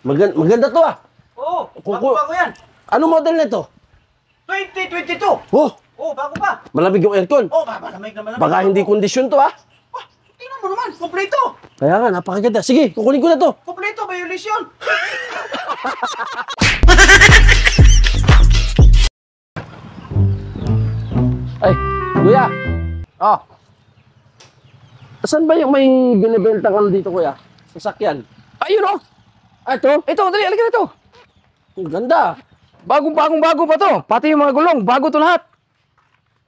Maganda to ah. Oo, bago yan. Ano model nito? 2022. Oh, Bago pa. malamig yung aircon. Malamig na malamig. Baka hindi kondisyon to ah. Tingnan mo naman, kompleto. Kaya nga, napakaganda. Sige, kukunin ko na to. Kompleto, violation. Ay, kuya. Oh. Saan ba yung may binibenta ka dito, kuya? Sasakyan. Ayun oh. Ito, dali, alika na ito. Ang ganda. Bago pa to. Pati yung mga gulong, bago to lahat.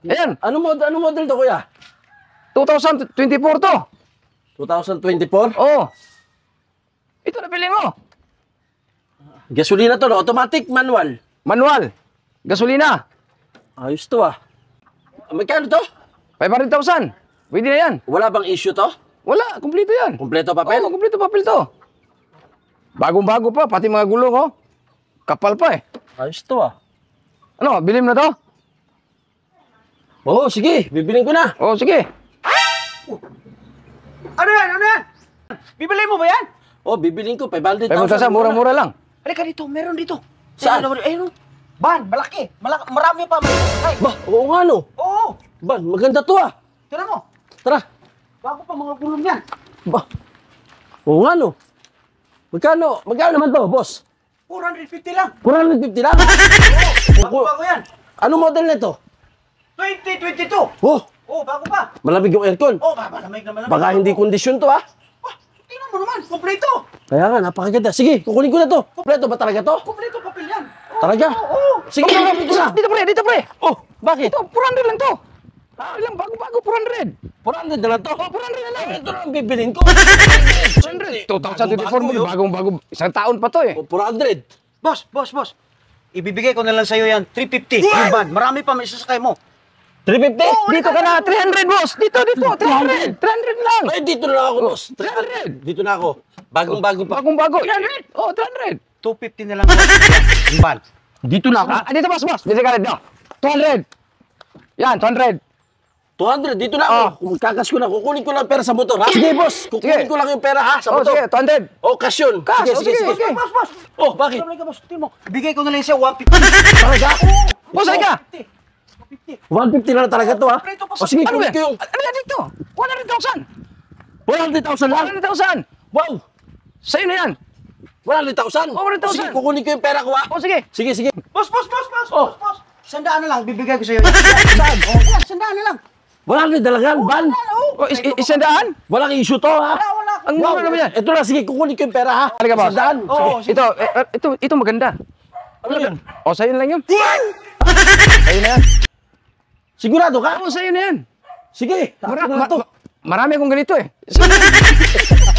Ayan, Ano model to, kuya? 2024 to. 2024? Oh. Ito na pili mo. Gasolina to, no? Automatic, manual. Manual. Gasolina. Ayos to ah. Magkano to? 500,000. Pwede na yan. Wala bang issue to? Wala, kumpleto yan. Kompleto papel? Oo, kumpleto papel to. Bagong-bago pa, pati mga gulong oh. Kapal pa eh. Ayos to ah. Ano, bilim na to? Oo, sige. Bibiling ko na. Oh, sige. Ano yan? Bibili mo ba yan? Oh, bibiling ko. 500,000. 500,000, murang-mura lang. Halika dito, meron dito. Saan? Ayun. Ban, malaki. Marami pa. Ay, Ba, oo nga no. oo. Ban, maganda to ah. Tira mo. Tara. Bago pa mga gulong yan. Ba, oo nga no. Magkano naman to, boss? 450 lang. 450 lang. Bago yan. Ano model nito? 2022. Oh, Bago pa. malamig yung aircon. Malamig na malamig. Baka hindi kondisyon to ah. Tingnan mo naman, kompleto. Kaya nga, napakaganda. Sige, kukunin ko na to. Kompleto ba talaga to? Kompleto papel yan. Talaga? Oo. Sige, kukunin ko na. Dito pre. Oh, bakit? Ito, 400 lang to. Ilang bago-bago, 400. 400 na lang to. Oh, 400 na lang. Ito na ang bibilin ko. 400. 2024 mo, bagong-bago. Isang taon pa to eh. Oh, 400. Boss. Ibibigay ko na lang sa'yo yan, 350. Yung ban, marami pa may isasakay mo. 350? Dito ka na, 300 boss. Dito, 300. 300 lang. Ay, dito na ako, boss. 300. Dito na ako. Bagong-bago pa. Bagong-bago. 300. Oh, 300. 250 na lang. Yung ban. Dito na ako. Dito boss. Dito ka rin, no? 200. Yan, 200. 200, dito na ako. Kung kakas ko na, kukunin ko lang pera sa motor, ha? Sige, boss. Kukunin Sige. ko lang yung pera, ha? Sa Oh, motor. sige, 200. Oh, kasyon. Cash, Sige. sige. Boss. Oh, bakit? Sabi ka, boss, tingnan mo. Ibigay ko na lang sa'yo, 150. Talaga? Boss, ay ka. 150 na lang talaga to, ha? Kompleto pa O sige, Ano kunin yan? ko yung Ano yan dito? 100,000. 100,000 lang. 100,000. Wow! Sa'yo na yan. 100,000? Oh, 100,000. Sige, kukunin ko yung pera ko, ha? Oh, sige. Sige. Boss. Oh. Boss. 100 na lang, bibigay ko sa'yo. Saan? Yan, 100 na lang. 100 na lang yan, ban. Oh, isandaan? Walang issue to, ha? Wala. Ang mura naman yan. Ito na, sige, kukunin ko yung pera, ha? Halika, boss. Sandaan. Oo, Sige. Ito maganda. Ano yan? Oh, sa'yo na lang yun. Sa'yo na yan. Sigurado ka? Oh, sa'yo na yan. Sige, akin na lang to. Marami akong ganito eh. Sa'yo na yan.